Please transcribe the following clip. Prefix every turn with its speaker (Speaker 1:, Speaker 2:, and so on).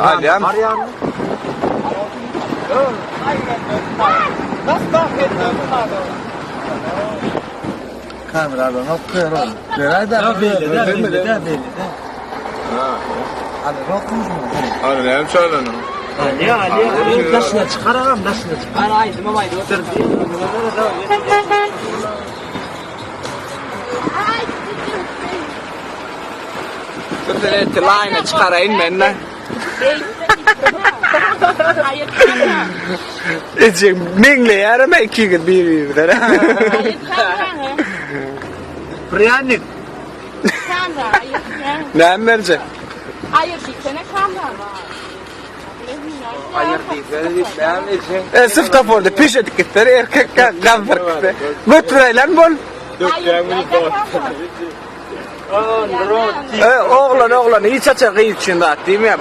Speaker 1: Alyam.
Speaker 2: Kameradan okuyor oğlum. Nereden? Belli. Hadi okumuş mu?
Speaker 1: Hadi ne söylüyorsun?
Speaker 2: Ali. Daşına çıkar ağam, daşına çıkar.
Speaker 3: Haydi babaydı otur.
Speaker 1: Dur tilayına çıkarayım ben de.
Speaker 4: Hayır kanka.
Speaker 1: İçin mingle yarıma iki gün bir.
Speaker 4: Hayır kanka.
Speaker 2: Priyanik.
Speaker 4: Kanka hayır kanka.
Speaker 1: Ne verecek?
Speaker 4: Hayır gitsene kanka.
Speaker 3: Hayır değil. Ben için.
Speaker 1: Sıf tapordu piş etiketleri erkek gavver kıtı. Götüreyle bol.
Speaker 4: Hayır kanka.
Speaker 1: Oğlan hiç açık içinde değil mi ya?